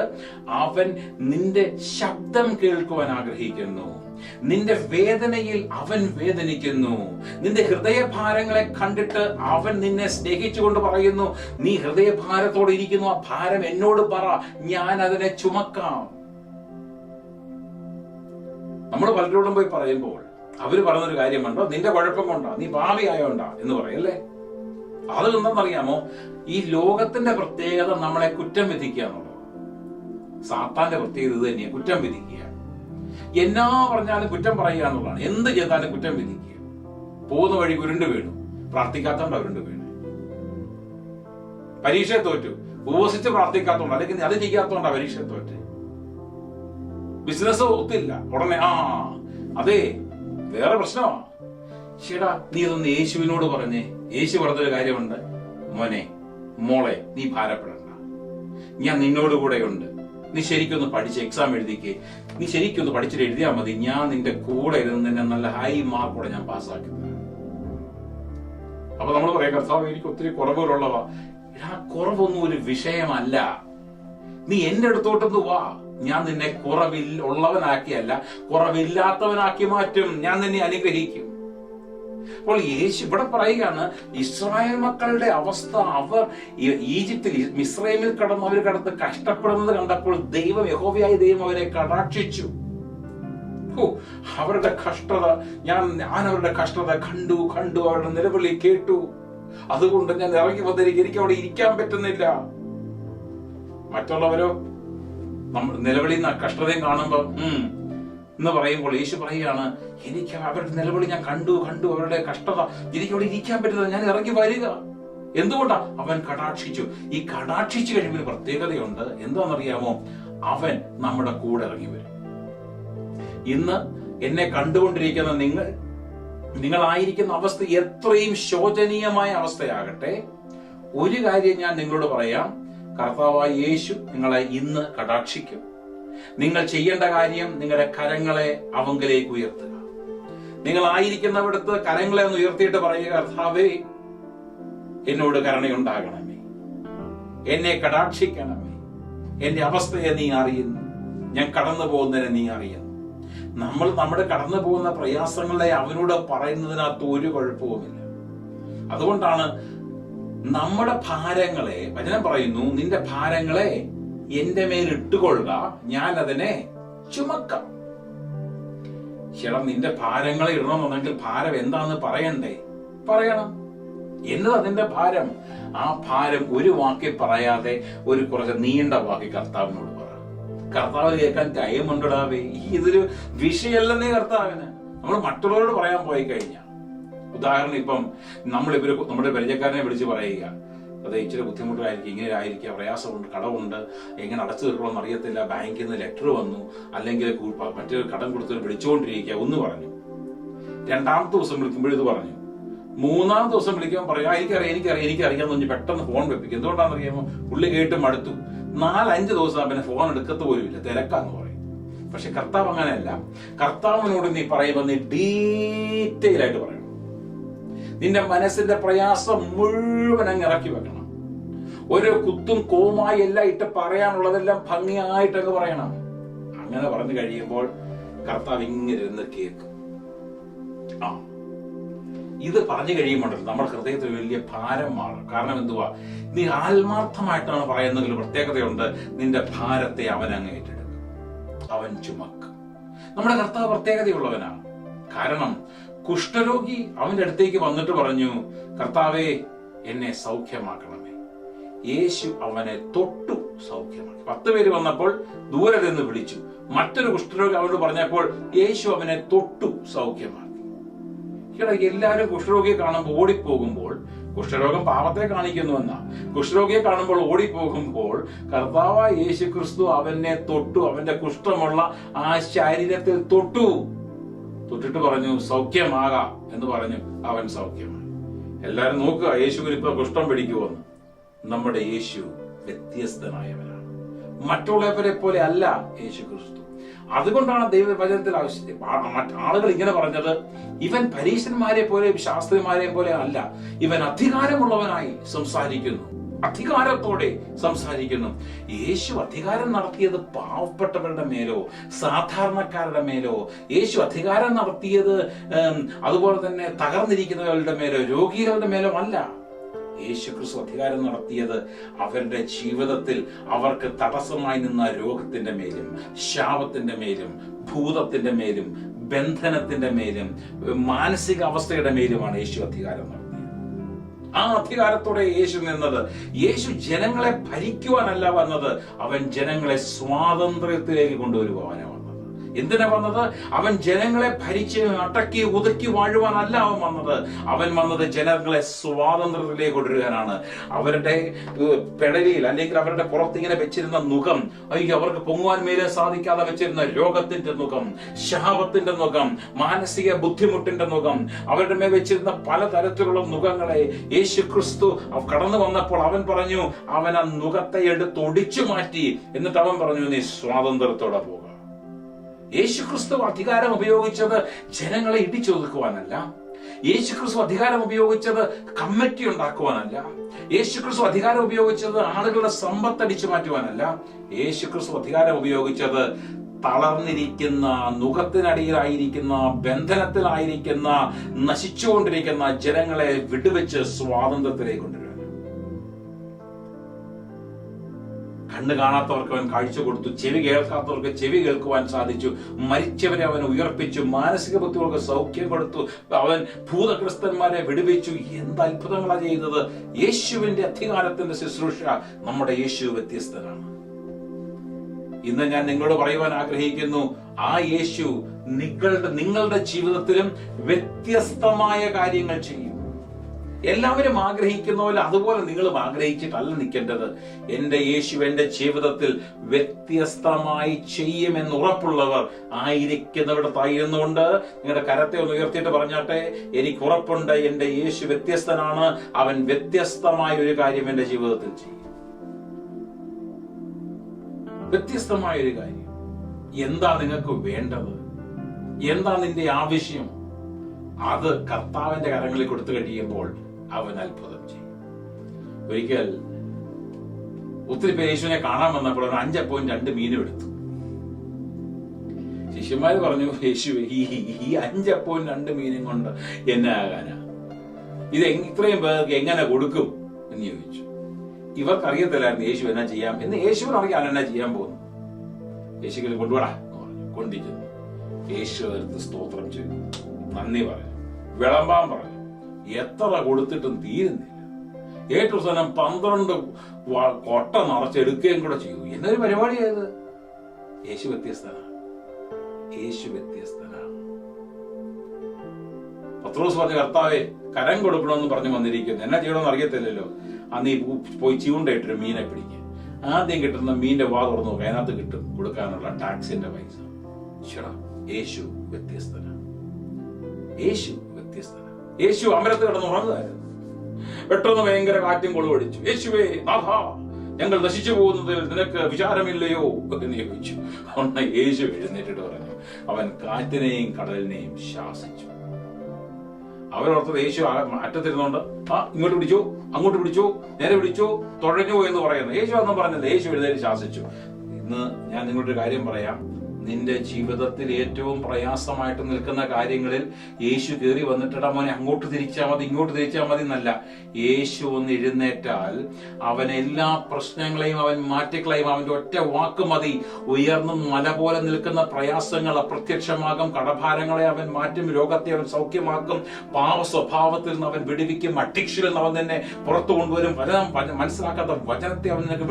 അവൻ നിന്റെ ശബ്ദം കേൾക്കുവാൻ ആഗ്രഹിക്കുന്നു. നിന്റെ വേദനയിൽ അവൻ വേദനിക്കുന്നു. നിന്റെ ഹൃദയഭാരങ്ങളെ കണ്ടിട്ട് അവൻ നിന്നെ സ്നേഹിച്ചുകൊണ്ട് പറയുന്നു, നീ ഹൃദയഭാരത്തോടെ ഇരിക്കുന്നു, ആ ഭാരം എന്നോട് പറ, ഞാൻ അതിനെ ചുമക്കാം. നമ്മൾ പലരോടും പോയി പറയുമ്പോൾ അവര് പറഞ്ഞൊരു കാര്യമുണ്ടോ, നിന്റെ കുഴപ്പം കൊണ്ടാ, നീ പാപിയായോണ്ടാ എന്ന് പറയല്ലേ. അത് എന്താണെന്നറിയാമോ? ഈ ലോകത്തിന്റെ പ്രത്യേകത നമ്മളെ കുറ്റം വിധിക്കുക എന്നുള്ളത്. സാത്താന്റെ പ്രത്യേകത ഇത് തന്നെയാണ്, കുറ്റം വിധിക്കുക. എന്നാ പറഞ്ഞാലും കുറ്റം പറയുക എന്നുള്ളതാണ്. എന്ത് ചെയ്താലും കുറ്റം വിധിക്കുക. പോകുന്ന വഴി ഉരുണ്ട് വീണു, പ്രാർത്ഥിക്കാത്തോണ്ടാ ഉരുണ്ട് വീണു. പരീക്ഷ തോറ്റു, ഉപവസിച്ച് പ്രാർത്ഥിക്കാത്തോണ്ട്, അല്ലെങ്കിൽ അത് ചെയ്യാത്തോണ്ടാ പരീക്ഷ തോറ്റ്. ബിസിനസ് ഒത്തില്ല, ഉടനെ അതെ വേറെ പ്രശ്നമാണ്. ചേടാ, നീ ഇതൊന്ന് യേശുവിനോട് പറഞ്ഞേ. യേശു പറഞ്ഞൊരു കാര്യമുണ്ട്, മോളെ നീ ഭാരപ്പെടണ്ട, ഞാൻ നിന്നോട് കൂടെ ഉണ്ട്. നീ ശരിക്കൊന്ന് പഠിച്ച് എക്സാം എഴുതിക്കേ, നീ ശരിക്കൊന്ന് പഠിച്ചിട്ട് എഴുതിയാൽ മതി, ഞാൻ നിന്റെ കൂടെ ഇരുന്ന് നിന്നെ നല്ല ഹൈ മാർക്കോടെ ഞാൻ പാസ്സാക്കുന്നത്. അപ്പൊ നമ്മൾ പറയാം, കർത്താവ് എനിക്ക് ഒത്തിരി കുറവുകളുള്ളവാ. കുറവൊന്നും ഒരു വിഷയമല്ല. നീ എന്റെ അടുത്തോട്ടൊന്ന് വാ, ഞാൻ നിന്നെ കുറവുള്ളവനാക്കിയല്ല, കുറവില്ലാത്തവനാക്കി മാറ്റും. ഞാൻ നിന്നെ അനുഗ്രഹിക്കും. അപ്പോൾ യേശു ഇവിടെ പറയുകയാണ്, ഇസ്രായേൽ മക്കളുടെ അവസ്ഥ, അവർ ഈജിപ്തിൽ മിസ്രൈമിൽ അവർ കടന്ന് കഷ്ടപ്പെടുന്നത് കണ്ടപ്പോൾ യഹോവയായ ദൈവം അവരെ കടാക്ഷിച്ചു. അവരുടെ കഷ്ടത ഞാൻ അവരുടെ കഷ്ടത കണ്ടു, അവരുടെ നിലവിളി കേട്ടു. അതുകൊണ്ട് ഞാൻ ഇറങ്ങി വന്നിരിക്കും, എനിക്ക് അവിടെ ഇരിക്കാൻ പറ്റുന്നില്ല. മറ്റുള്ളവരോ നമ്മൾ നിലവിളിയുന്ന കഷ്ടതയും കാണുമ്പോൾ എന്ന് പറയുമ്പോൾ യേശു പറയുകയാണ്, എനിക്ക് അവരുടെ നിലവിളി ഞാൻ കണ്ടു അവരുടെ കഷ്ടത, എനിക്ക് അവിടെ ഇരിക്കാൻ പറ്റുന്നത്, ഞാൻ ഇറങ്ങി വരിക. എന്തുകൊണ്ടാ? അവൻ കടാക്ഷിച്ചു. ഈ കടാക്ഷിച്ചു കഴിയുമ്പോൾ ഒരു പ്രത്യേകതയുണ്ട്. എന്താണെന്നറിയാമോ? അവൻ നമ്മുടെ കൂടെ ഇറങ്ങി വരും. ഇന്ന് എന്നെ കണ്ടുകൊണ്ടിരിക്കുന്ന നിങ്ങളായിരിക്കുന്ന അവസ്ഥ എത്രയും ശോചനീയമായ അവസ്ഥയാകട്ടെ, ഒരു കാര്യം ഞാൻ നിങ്ങളോട് പറയാം, കർത്താവായ യേശു നിങ്ങളെ ഇന്ന് കടാക്ഷിക്കും. നിങ്ങൾ ചെയ്യേണ്ട കാര്യം നിങ്ങളുടെ കരങ്ങളെ അവങ്കലേക്ക് ഉയർത്തുക. നിങ്ങളായിരിക്കുന്നവിടത്ത് കരങ്ങളെ ഒന്ന് ഉയർത്തിയിട്ട് പറയുക, കർത്താവേ, എന്നോട് കരുണയുണ്ടാകണമേ, എന്നെ കടാക്ഷിക്കണമേ, എന്റെ അവസ്ഥയെ നീ അറിയുന്നു, ഞാൻ കടന്നു പോകുന്നതിനെ നീ അറിയുന്നു. നമ്മൾ നമ്മുടെ കടന്നു പോകുന്ന പ്രയാസങ്ങളെ അവനോട് പറയുന്നതിനകത്ത് ഒരു കുഴപ്പവുമില്ല. അതുകൊണ്ടാണ് നമ്മുടെ ഭാരങ്ങളെ, വചനം പറയുന്നു, നിന്റെ ഭാരങ്ങളെ എന്റെ മേൽ ഇട്ടുകൊള്ളുക, ഞാൻ അതിനെ ചുമക്കാം. ചേട്ടാ, നിന്റെ ഭാരങ്ങളെ ഇടണമെന്നുണ്ടെങ്കിൽ ഭാരം എന്താന്ന് പറയണം. എന്നത് അതിന്റെ ഭാരം. ആ ഭാരം ഒരു വാക്കി പറയാതെ ഒരു കുറച്ച് നീണ്ട വാക്കി കർത്താവിനോട് പറ. കർത്താവ് കേൾക്കാൻ ടൈമുണ്ടടാവേ. ഇതൊരു വിഷയമല്ലെന്നേ കർത്താവിന്. നമ്മൾ മറ്റുള്ളവരോട് പറയാൻ പോയി കഴിഞ്ഞാൽ, ഉദാഹരണം ഇപ്പം നമ്മുടെ പരിചയക്കാരനെ വിളിച്ച് പറയുക, അത് ഇച്ചിരി ബുദ്ധിമുട്ടായിരിക്കും, ഇങ്ങനെ ആയിരിക്കാം, പ്രയാസമുണ്ട്, കടമുണ്ട്, എങ്ങനെ അടച്ചു തീർക്കണമെന്ന് അറിയത്തില്ല, ബാങ്കിൽ നിന്ന് ലെറ്റർ വന്നു, അല്ലെങ്കിൽ മറ്റൊരു കടം കൊടുത്തൊരു വിളിച്ചുകൊണ്ടിരിക്കുക ഒന്ന് പറഞ്ഞു. രണ്ടാമത്തെ ദിവസം വിളിക്കുമ്പോൾ ഇത് പറഞ്ഞു. മൂന്നാമത്തെ ദിവസം വിളിക്കുമ്പോൾ പറയാം, എനിക്കറിയാമെന്ന് പറഞ്ഞ് പെട്ടെന്ന് ഫോൺ വെപ്പിക്കും. എന്തുകൊണ്ടാണെന്ന് അറിയാമോ? പുള്ളി കേട്ട് മടുത്തു. 4-5 ദിവസം പിന്നെ ഫോൺ എടുക്കത്ത് പോലുമില്ല, തിരക്കാന്ന് പറയും. പക്ഷെ കർത്താവ് അങ്ങനെയല്ല. കർത്താവിനോട് നീ പറയുമ്പോൾ നീ ഡീറ്റെയിൽ ആയിട്ട് പറയണം. നിന്റെ മനസ്സിന്റെ പ്രയാസം മുഴുവൻ അങ്ങ് ഇറക്കി വെക്കണം. ഒരു കുത്തും കോമായി എല്ലാം ഇട്ട് പറയാനുള്ളതെല്ലാം ഭംഗിയായിട്ടങ്ങ് പറയണം. അങ്ങനെ പറഞ്ഞു കഴിയുമ്പോൾ കർത്താവ് ഇങ്ങനെ ഇരുന്ന് കേൾക്കും. ഇത് പറഞ്ഞു കഴിയുമ്പോൾ നമ്മുടെ ഹൃദയത്തിൽ വലിയ ഭാരം മാറും. കാരണം എന്തുവാ? നീ ആത്മാർത്ഥമായിട്ടാണ് പറയുന്നതിൽ പ്രത്യേകതയുണ്ട്. നിന്റെ ഭാരത്തെ അവൻ അങ്ങ് ഏറ്റെടുക്കും, അവൻ ചുമക്കും. നമ്മുടെ കർത്താവ് പ്രത്യേകതയുള്ളവനാണ്. കാരണം കുഷ്ഠരോഗി അവന്റെ അടുത്തേക്ക് വന്നിട്ട് പറഞ്ഞു, കർത്താവേ, എന്നെ സൗഖ്യമാക്കണമേ. യേശു അവനെ തൊട്ടു സൗഖ്യമാക്കി. 10 പേര് വന്നപ്പോൾ ദൂരെ നിന്ന് വിളിച്ചു. മറ്റൊരു കുഷ്ഠരോഗി അവനോട് പറഞ്ഞപ്പോൾ യേശു അവനെ തൊട്ടു സൗഖ്യമാക്കി. എല്ലാവരും കുഷ്ഠരോഗിയെ കാണുമ്പോൾ ഓടിപ്പോകുമ്പോൾ, കുഷ്ഠരോഗം പാപത്തെ കാണിക്കുന്നുവെന്ന, കുഷ്ഠരോഗിയെ കാണുമ്പോൾ ഓടിപ്പോകുമ്പോൾ കർത്താവായ യേശു ക്രിസ്തു അവനെ തൊട്ടു, അവന്റെ കുഷ്ഠമുള്ള ആ ശരീരത്തിൽ തൊട്ടിട്ട് പറഞ്ഞു, സൗഖ്യമാകാം എന്ന് പറഞ്ഞു. അവൻ സൗഖ്യമായി. എല്ലാരും നോക്കുക, യേശുവിന് ഇപ്പൊ കുഷ്ഠം പിടിക്കുമെന്ന്. നമ്മുടെ യേശു വ്യത്യസ്തനായവനാണ്. മറ്റുള്ളവരെ പോലെ അല്ല യേശു ക്രിസ്തു. അതുകൊണ്ടാണ് ദൈവവചനത്തിൽ ആളുകൾ ഇങ്ങനെ പറഞ്ഞത്, ഇവൻ പരീശന്മാരെ പോലെ ശാസ്ത്രിമാരെ പോലെ അല്ല, ഇവൻ അധികാരമുള്ളവനായി സംസാരിക്കുന്നു, അധികാരത്തോടെ സംസാരിക്കുന്നു. യേശു അധികാരം നടത്തിയത് പാവപ്പെട്ടവരുടെ മേലോ സാധാരണക്കാരുടെ മേലോ, യേശു അധികാരം നടത്തിയത് അതുപോലെ തന്നെ തകർന്നിരിക്കുന്നവരുടെ മേലോ രോഗികളുടെ മേലോ അല്ല. യേശു ക്രിസ്തു അധികാരം നടത്തിയത് അവരുടെ ജീവിതത്തിൽ അവർക്ക് തടസ്സമായി നിന്ന രോഗത്തിന്റെ മേലും ശാപത്തിന്റെ മേലും ഭൂതത്തിന്റെ മേലും ബന്ധനത്തിന്റെ മേലും മാനസിക അവസ്ഥയുടെ മേലുമാണ് യേശു അധികാരം നടത്തിയത്. ആ അധികാരത്തോടെ യേശു നിന്നത്. യേശു ജനങ്ങളെ ഭരിക്കുവാനല്ല വന്നത്, അവൻ ജനങ്ങളെ സ്വാതന്ത്ര്യത്തിലേക്ക് കൊണ്ടുവരുവാനാണ് വന്നത്. എന്തിനാ വന്നത്? അവൻ ജനങ്ങളെ ഭരിച്ച് അടക്കി ഒതുക്കി വാഴുവാനല്ല അവൻ വന്നത്. അവൻ വന്നത് ജനങ്ങളെ സ്വാതന്ത്ര്യത്തിലേക്ക് കൊണ്ടുവരാനാണ്. അവരുടെ പെടലിയിൽ അല്ലെങ്കിൽ അവരുടെ പുറത്ത് ഇങ്ങനെ വെച്ചിരുന്ന നുകം, അവർക്ക് പൊങ്ങുവാൻ മേലെ സാധിക്കാതെ വെച്ചിരുന്ന രോഗത്തിന്റെ നുകം, ശാപത്തിന്റെ നുകം, മാനസിക ബുദ്ധിമുട്ടിന്റെ നുകം, അവരുടെ മേൽ വെച്ചിരുന്ന പലതരത്തിലുള്ള നുകങ്ങളെ യേശു ക്രിസ്തു കടന്നു വന്നപ്പോൾ അവൻ പറഞ്ഞു, അവൻ ആ നുകത്തെ എടുത്ത് ഒടിച്ചു മാറ്റി. എന്നിട്ട് അവൻ പറഞ്ഞു, നീ സ്വാതന്ത്ര്യത്തോടെ പോകുക. യേശുക്രിസ്തു അധികാരം ഉപയോഗിച്ചത് ജനങ്ങളെ ഇടിച്ചൊതുക്കുവാനല്ല. യേശുക്രിസ്തു അധികാരം ഉപയോഗിച്ചത് കമ്മിറ്റി ഉണ്ടാക്കുവാനല്ല. യേശുക്രിസ്തു അധികാരം ഉപയോഗിച്ചത് ആളുകളുടെ സമ്പത്ത് അടിച്ചു മാറ്റുവാനല്ല. യേശുക്രിസ്തു അധികാരം ഉപയോഗിച്ചത് തളർന്നിരിക്കുന്ന, നുഖത്തിനടിയിലായിരിക്കുന്ന, ബന്ധനത്തിലായിരിക്കുന്ന, നശിച്ചുകൊണ്ടിരിക്കുന്ന ജനങ്ങളെ വിടുവെച്ച് സ്വാതന്ത്ര്യത്തിലേക്ക് കൊണ്ടുവരാൻ. കണ്ണ് കാണാത്തവർക്ക് അവൻ കാഴ്ച കൊടുത്തു, ചെവി കേൾക്കാത്തവർക്ക് ചെവി കേൾക്കുവാൻ സാധിച്ചു, മരിച്ചവരെ അവൻ ഉയർപ്പിച്ചു, മാനസിക ബുദ്ധികൾക്ക് സൗഖ്യം കൊടുത്തു, അവൻ ഭൂതഗ്രസ്തന്മാരെ വിടുവിച്ചു. എന്ത് അത്ഭുതങ്ങളാണ് ചെയ്തത്! യേശുവിന്റെ അധികാരത്തിന്റെ ശുശ്രൂഷ. നമ്മുടെ യേശു വ്യത്യസ്തനാണ്. ഇന്ന് ഞാൻ നിങ്ങളോട് പറയുവാൻ ആഗ്രഹിക്കുന്നു, ആ യേശു നിങ്ങളുടെ ജീവിതത്തിലും വ്യത്യസ്തമായ കാര്യങ്ങൾ ചെയ്യും. എല്ലാവരും ആഗ്രഹിക്കുന്ന പോലെ അതുപോലെ നിങ്ങളും ആഗ്രഹിച്ചിട്ടല്ല നിൽക്കേണ്ടത്. എന്റെ യേശു എന്റെ ജീവിതത്തിൽ വ്യത്യസ്തമായി ചെയ്യുമെന്ന് ഉറപ്പുള്ളവർ ആയിരിക്കുന്നിടത്തായിരുന്നുകൊണ്ട് നിങ്ങളുടെ കരത്തെ ഒന്ന് ഉയർത്തിയിട്ട് പറഞ്ഞാട്ടെ, എനിക്ക് ഉറപ്പുണ്ട് എന്റെ യേശു വ്യത്യസ്തനാണ്, അവൻ വ്യത്യസ്തമായ ഒരു കാര്യം എന്റെ ജീവിതത്തിൽ ചെയ്യും. വ്യത്യസ്തമായ ഒരു കാര്യം. എന്താ നിങ്ങൾക്ക് വേണ്ടത്? എന്താ നിന്റെ ആവശ്യം? അത് കർത്താവിന്റെ കരങ്ങളിൽ കൊടുത്തു കഴിയുമ്പോൾ അവൻ അത്ഭുതം ചെയ്യും. ഒരിക്കൽ ഒത്തിരി പേര് യേശുവിനെ കാണാൻ വന്നപ്പോൾ 5.2 മീനും എടുത്തു. ശിഷ്യന്മാര് പറഞ്ഞു, യേശു ഈ 5.2 മീനും കൊണ്ട് എന്നെ ആകാനാ, ഇത് ഇത്രയും പേർക്ക് എങ്ങനെ കൊടുക്കും എന്ന് ചോദിച്ചു. ഇവർക്കറിയത്തില്ലായിരുന്നു യേശു എന്നാ ചെയ്യാം എന്ന്. യേശുവിന് അറിയാൻ എന്നാ ചെയ്യാൻ പോകുന്നു. യേശുവിനെ കൊണ്ടുപോടാ എന്ന് പറഞ്ഞു. കൊണ്ടിരിക്കുന്നു. യേശു എടുത്ത് സ്തോത്രം ചെയ്തു, നന്ദി പറഞ്ഞു, വിളമ്പാൻ പറഞ്ഞു. എത്ര കൊടുത്തിട്ടും തീരുന്നില്ല. ഏറ്റവും അവസാനം 12 കൊട്ട നിറച്ചെടുക്കുകയും കൂടെ ചെയ്തു. എന്നൊരു പരിപാടിയായത്. യേശു വ്യത്യസ്തനാണ്. യേശു വ്യത്യസ്തനാണ്. പത്രോസ് പറഞ്ഞു, കർത്താവേ കരം കൊടുക്കണമെന്ന് പറഞ്ഞു വന്നിരിക്കുന്നു, എന്നാ ചെയ്യണമെന്ന് അറിയത്തില്ലല്ലോ. നീ പോയി ചൂണ്ടയിട്ടൊരു മീനെ പിടിക്കുക. ആദ്യം കിട്ടുന്ന മീന്റെ വാ തുറന്നു നോക്കുക, അതിനകത്ത് കിട്ടും കൊടുക്കാനുള്ള ടാക്സിന്റെ പൈസ. യേശു വ്യത്യസ്തനാണ്. യേശു വ്യത്യസ്തനാണ്. യേശു അമരത്ത് കിടന്ന് ഉറങ്ങുകയായിരുന്നു. പെട്ടെന്ന് ഭയങ്കര കാറ്റും കൊളുവടിച്ചു. യേശുവേ നാഥാ, ഞങ്ങൾ നശിച്ചു പോകുന്നതിൽ നിനക്ക് വിചാരമില്ലയോ എന്ന് ചോദിച്ചു. അതുകൊണ്ട് യേശു എഴുന്നേറ്റിട്ട് പറഞ്ഞു, അവൻ കാറ്റിനെയും കടലിനെയും ശാസിച്ചു. അവരോർത്തത് യേശു അറ്റത്തിരുന്നോണ്ട് ഇങ്ങോട്ട് പിടിച്ചോ, അങ്ങോട്ട് പിടിച്ചോ, നേരെ പിടിച്ചോ, തുഴഞ്ഞോ എന്ന് പറയുന്നു. യേശു അതൊന്നും പറഞ്ഞില്ല. യേശു എഴുന്നേറ്റ് ശാസിച്ചു. ഇന്ന് ഞാൻ നിങ്ങളുടെ കാര്യം പറയാം. നിന്റെ ജീവിതത്തിൽ ഏറ്റവും പ്രയാസമായിട്ട് നിൽക്കുന്ന കാര്യങ്ങളിൽ യേശു കയറി വന്നിട്ടാ മോനെ അങ്ങോട്ട് തിരിച്ചാൽ മതി, ഇങ്ങോട്ട് തിരിച്ചാൽ മതി എന്നല്ല. യേശു ഒന്ന് എഴുന്നേറ്റാൽ അവൻ എല്ലാ പ്രശ്നങ്ങളെയും അവൻ മാറ്റിക്കളയും. അവന്റെ ഒറ്റ വാക്ക് മതി. ഉയർന്നും മല പോലെ നിൽക്കുന്ന പ്രയാസങ്ങൾ അപ്രത്യക്ഷമാകും. കടഭാരങ്ങളെ അവൻ മാറ്റും. രോഗത്തെ അവൻ സൗഖ്യമാക്കും. പാവ സ്വഭാവത്തിൽ നിന്ന് അവൻ വിടുവിക്കും. അഡിക്ഷനിൽ നിന്ന് അവൻ തന്നെ പുറത്തു കൊണ്ടുവരും. മനസ്സിലാക്കാത്ത വചനത്തെ അവൻ നിനക്ക്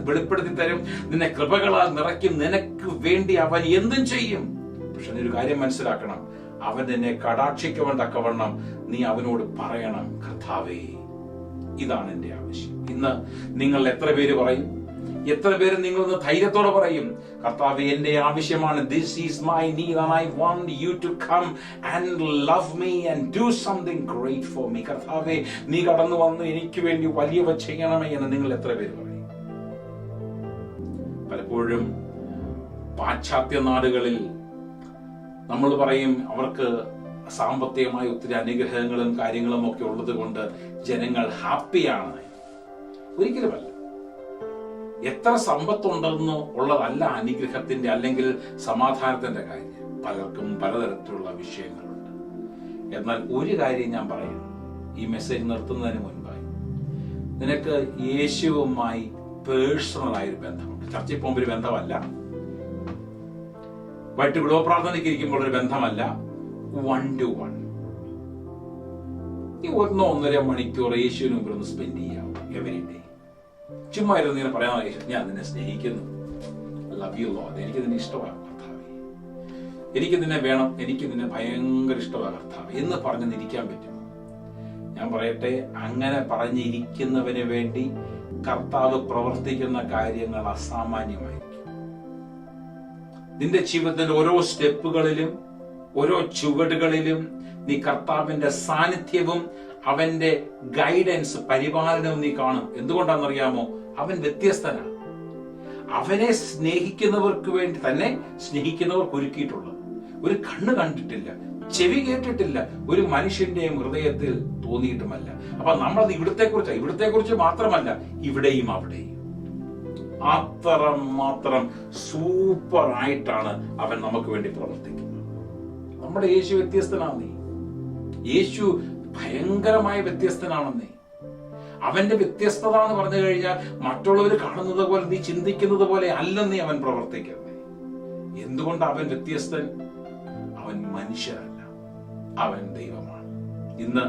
വെളിപ്പെടുത്തി തരും. നിന്നെ കൃപകളാൽ നിറയ്ക്കും. നിനക്ക് വേണ്ടി അവൻ എന്തും ചെയ്യും. പക്ഷെ നീ ഒരു കാര്യം മനസ്സിലാക്കണം, അവൻ നിന്നെ കടാക്ഷിക്കുവാൻ തക്കവണ്ണം നീ അവനോട് പറയണം, കർത്താവേ ഇതാണ് എന്റെ ആവശ്യം. ഇന്ന് നിങ്ങൾ എത്ര പേര് പറയും? എത്ര പേര് നിങ്ങളൊന്ന് ധൈര്യത്തോടെ പറയും, കർത്താവേ എന്റെ ആവശ്യമാണ്, this is my need and I want you to come and love me and do something great for me. കർത്താവേ നീ കടന്നു വന്ന് എനിക്ക് വേണ്ടി വലിയവ ചെയ്യണമേ എന്ന് നിങ്ങൾ എത്ര പേര് പറയും? പലപ്പോഴും പാശ്ചാത്യ നാടുകളിൽ നമ്മൾ പറയും അവർക്ക് സാമ്പത്തികമായ ഒത്തിരി അനുഗ്രഹങ്ങളും കാര്യങ്ങളും ഒക്കെ ഉള്ളത് കൊണ്ട് ജനങ്ങൾ ഹാപ്പിയാണ്. ഒരിക്കലുമല്ല. എത്ര സമ്പത്തുണ്ടെന്ന് ഉള്ളതല്ല അനുഗ്രഹത്തിന്റെ അല്ലെങ്കിൽ സമാധാനത്തിന്റെ കാര്യം. പലർക്കും പലതരത്തിലുള്ള വിഷയങ്ങളുണ്ട്. എന്നാൽ ഒരു കാര്യം ഞാൻ പറയാം, ഈ മെസ്സേജ് നിർത്തുന്നതിന് മുൻപായി, നിനക്ക് യേശുവുമായി പേഴ്സണൽ ആയൊരു ബന്ധമുണ്ട്. ചർച്ചയിൽ പോകുമ്പോൾ ഒരു ബന്ധമല്ല, വൈകിട്ട് വിളവ് പ്രാർത്ഥനയ്ക്ക് ഇരിക്കുമ്പോൾ ഒരു ബന്ധമല്ല, 1-to-1. ഈ 1-1.5 മണിക്കൂർ യേശുവിന് മുമ്പിൽ ഒന്ന് സ്പെൻഡ് ചെയ്യാം എവരി ഡേ. ചുമ്മാ ഇരുന്ന് ഇങ്ങനെ പറയാൻ, ഞാൻ നിന്നെ സ്നേഹിക്കുന്നു, ലവ് യു ലോർഡ്, എനിക്ക് നിന്നെ ഇഷ്ടമാണ് കർത്താവേ, എനിക്ക് നിന്നെ വേണം, എനിക്ക് നിന്നെ ഭയങ്കര ഇഷ്ടമാണ് കർത്താവേ എന്ന് പറഞ്ഞിരിക്കാൻ പറ്റും? ഞാൻ പറയട്ടെ, അങ്ങനെ പറഞ്ഞിരിക്കുന്നവന് വേണ്ടി കർത്താവ് പ്രവർത്തിക്കുന്ന കാര്യങ്ങൾ അസാമാന്യമായിരിക്കും. നിന്റെ ജീവിതത്തിന്റെ ഓരോ സ്റ്റെപ്പുകളിലും ഓരോ ചുവടുകളിലും നീ കർത്താവിന്റെ സാന്നിധ്യവും അവന്റെ ഗൈഡൻസ് പരിപാലനവും നീ കാണും. എന്തുകൊണ്ടാണെന്നറിയാമോ? അവൻ വ്യത്യസ്തനാണ്. അവനെ സ്നേഹിക്കുന്നവർക്ക് വേണ്ടി തന്നെ സ്നേഹിക്കുന്നവർക്ക് ഒരുക്കിയിട്ടുള്ളത്. ഒരു കണ്ണ് കണ്ടിട്ടില്ല, ചെവി കേട്ടിട്ടില്ല, ഒരു മനുഷ്യന്റെയും ഹൃദയത്തിൽ തോന്നിയിട്ടുമല്ല. അപ്പൊ നമ്മളത് ഇവിടത്തെ കുറിച്ച് മാത്രമല്ല, ഇവിടെയും അവിടെയും മാത്രം സൂപ്പർ ആയിട്ടാണ് അവൻ നമുക്ക് വേണ്ടി പ്രവർത്തിക്കുന്നത്. നമ്മുടെ യേശു വ്യത്യസ്തനാണെന്നേ. യേശു ഭയങ്കരമായ വ്യത്യസ്തനാണെന്നേ. അവന്റെ വ്യത്യസ്തത എന്ന് പറഞ്ഞു കഴിഞ്ഞാൽ മറ്റുള്ളവർ കാണുന്നത് പോലെ, നീ ചിന്തിക്കുന്നത് പോലെ അല്ലെന്നേ അവൻ പ്രവർത്തിക്കുന്നേ. എന്തുകൊണ്ട് അവൻ വ്യത്യസ്തൻ? അവൻ മനുഷ്യരല്ല, അവൻ ദൈവമാണ്. ഇന്ന്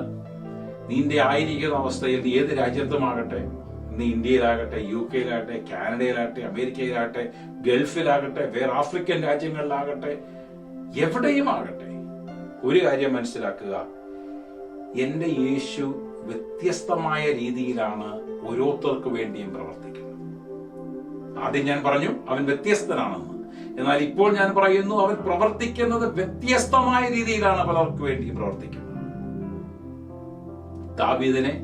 നിന്റെ ആയിരിക്കുന്ന അവസ്ഥയിൽ ഏത് രാജ്യത്തുമാകട്ടെ, ഇന്ന് ഇന്ത്യയിലാകട്ടെ, UK-യിലാകട്ടെ, കാനഡയിലാകട്ടെ, അമേരിക്കയിലാകട്ടെ, ഗൾഫിലാകട്ടെ, വേറെ ആഫ്രിക്കൻ രാജ്യങ്ങളിലാകട്ടെ, എവിടെയും ആകട്ടെ, ഒരു കാര്യം മനസ്സിലാക്കുക, എന്റെ യേശു വ്യത്യസ്തമായ രീതിയിലാണ് ഓരോരുത്തർക്ക് വേണ്ടിയും പ്രവർത്തിക്കുന്നത്. ആദ്യം ഞാൻ പറഞ്ഞു അവൻ വ്യത്യസ്തനാണെന്ന്. എന്നാൽ ഇപ്പോൾ ഞാൻ പറയുന്നു അവൻ പ്രവർത്തിക്കുന്നത് വ്യത്യസ്തമായ രീതിയിലാണ് പലർക്ക് വേണ്ടി പ്രവർത്തിക്കുന്നത്. ദാവീദിനെ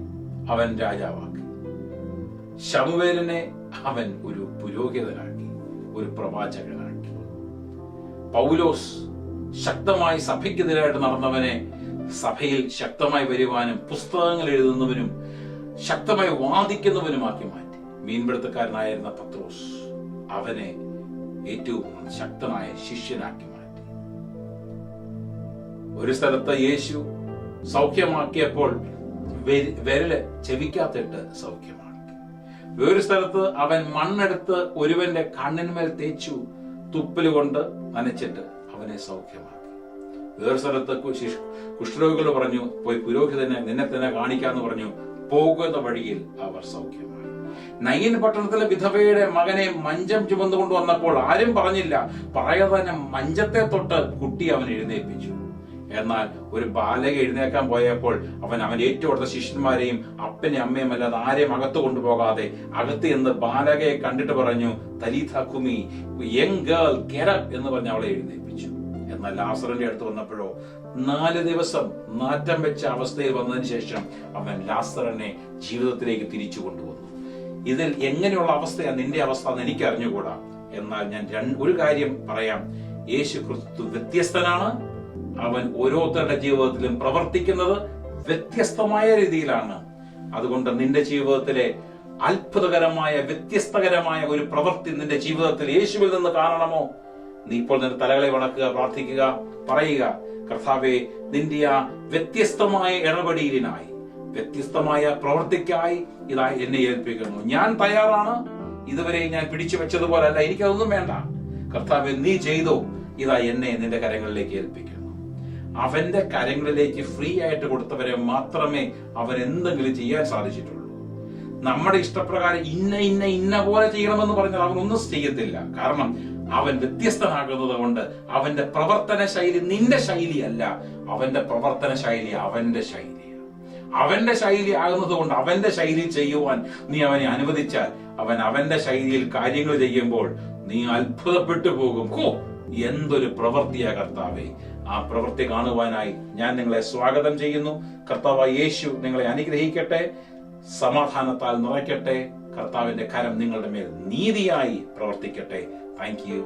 അവൻ രാജാവാക്കി, ശമൂവേലിനെ അവൻ ഒരു പുരോഹിതനാക്കി, ഒരു പ്രവാചകനാക്കി. പൗലോസ് ശക്തമായി സഭയ്ക്കെതിരായിട്ട് നടന്നവനെ സഭയിൽ ശക്തമായി വരുവാനും പുസ്തകങ്ങൾ എഴുതുന്നവനും ശക്തമായി വാദിക്കുന്നവനുമാക്കി മാറ്റി. മീൻപിടുത്തക്കാരനായിരുന്ന പത്രോസ് അവനെ ഏറ്റവും ശക്തനായ ശിഷ്യനാക്കി മാറ്റി. ഒരു സ്ഥലത്ത് യേശു സൗഖ്യമാക്കിയപ്പോൾ വിരല് ചെവിക്കാത്തിട്ട് സൗഖ്യമാക്കി. വേറൊരു സ്ഥലത്ത് അവൻ മണ്ണെടുത്ത് ഒരുവന്റെ കണ്ണിന്മേൽ തേച്ചു, തുപ്പല് കൊണ്ട് നനച്ചിട്ട് അവനെ സൗഖ്യമാക്കി. വേറൊരു സ്ഥലത്ത് കുഷ്ഠരോഗികൾ പറഞ്ഞു, പോയി പുരോഹിതനെ നിന്നെ തന്നെ കാണിക്കാന്ന് പറഞ്ഞു. പോകുന്ന വഴിയിൽ അവർ സൗഖ്യമായി. നയീൻ പട്ടണത്തിലെ വിധവയുടെ മകനെ മഞ്ചം ചുമന്നുകൊണ്ട് വന്നപ്പോൾ ആരും പറഞ്ഞില്ല, പറയാതെ തന്നെ മഞ്ചത്തെ തൊട്ട് കുട്ടി അവൻ എഴുന്നേൽപ്പിച്ചു. എന്നാൽ ഒരു ബാലക എഴുന്നേക്കാൻ പോയപ്പോൾ അവൻ ഏറ്റവും അടുത്ത ശിഷ്യന്മാരെയും അപ്പനെ അമ്മയും അല്ലാതെ ആരെയും അകത്ത് കൊണ്ടുപോകാതെ അകത്ത് എന്ന് ബാലകയെ കണ്ടിട്ട് പറഞ്ഞു, തലീഥ കുമി, യങ് ഗേൾ ഗെറ്റ് അപ്പ് എന്ന് പറഞ്ഞ് അവളെ എഴുന്നേൽപ്പിച്ചു. എന്നാൽ ലാസറിന്റെ അടുത്ത് വന്നപ്പോഴോ 4 ദിവസം നാറ്റം വെച്ച അവസ്ഥയിൽ വന്നതിന് ശേഷം അവൻ ലാസറിനെ ജീവിതത്തിലേക്ക് തിരിച്ചു കൊണ്ടുവന്നു. ഇതിൽ എങ്ങനെയുള്ള അവസ്ഥയാണ് നിന്റെ അവസ്ഥ എന്ന് എനിക്ക് അറിഞ്ഞുകൂടാ. എന്നാൽ ഞാൻ ഒരു കാര്യം പറയാം, യേശു ക്രിസ്തു വ്യത്യസ്തനാണ്. അവൻ ഓരോരുത്തരുടെ ജീവിതത്തിലും പ്രവർത്തിക്കുന്നത് വ്യത്യസ്തമായ രീതിയിലാണ്. അതുകൊണ്ട് നിന്റെ ജീവിതത്തിലെ അത്ഭുതകരമായ വ്യത്യസ്തകരമായ ഒരു പ്രവൃത്തി നിന്റെ ജീവിതത്തിൽ യേശുവിൽ നിന്ന് കാണണമോ? നീ ഇപ്പോൾ നിന്റെ തലകളെ വണക്കുക, പ്രാർത്ഥിക്കുക, പറയുക, കർത്താവേ, നിന്റെ ആ വ്യത്യസ്തമായ ഇടപെടലിനായി, വ്യത്യസ്തമായ പ്രവൃത്തിക്കായി ഇതാ എന്നെ ഏൽപ്പിക്കുന്നു. ഞാൻ തയ്യാറാണ്. ഇതുവരെ ഞാൻ പിടിച്ചു വെച്ചതുപോലെ അല്ല, എനിക്കതൊന്നും വേണ്ട. കർത്താവേ, നീ ചെയ്തോ, ഇതാ എന്നെ നിന്റെ കരങ്ങളിലേക്ക് ഏൽപ്പിക്കുന്നു. അവന്റെ കരങ്ങളിലേക്ക് ഫ്രീ ആയിട്ട് കൊടുത്തവരെ മാത്രമേ അവൻ എന്തെങ്കിലും ചെയ്യാൻ സാധിച്ചിട്ടുള്ളൂ. നമ്മുടെ ഇഷ്ടപ്രകാരം ഇന്ന പോലെ ചെയ്യണമെന്ന് പറഞ്ഞാൽ അവനൊന്നും ചെയ്യത്തില്ല. കാരണം അവൻ വ്യത്യസ്തനാകുന്നത് കൊണ്ട് അവന്റെ പ്രവർത്തന ശൈലി നിന്റെ ശൈലിയല്ല, അവന്റെ പ്രവർത്തന ശൈലി അവന്റെ ശൈലിയാണ്. അവന്റെ ശൈലി ആകുന്നത് കൊണ്ട് അവന്റെ ശൈലി ചെയ്യുവാൻ നീ അവനെ അനുവദിച്ചാൽ അവൻ അവന്റെ ശൈലിയിൽ കാര്യങ്ങൾ ചെയ്യുമ്പോൾ നീ അത്ഭുതപ്പെട്ടു പോകും. എന്തൊരു പ്രവൃത്തിയാ കർത്താവേ! ആ പ്രവൃത്തി കാണുവാനായി ഞാൻ നിങ്ങളെ സ്വാഗതം ചെയ്യുന്നു. കർത്താവായ യേശു നിങ്ങളെ അനുഗ്രഹിക്കട്ടെ, സമാധാനത്താൽ നിറയ്ക്കട്ടെ. കർത്താവിന്റെ കരം നിങ്ങളുടെ മേൽ നീതിയായി പ്രവർത്തിക്കട്ടെ. Thank you.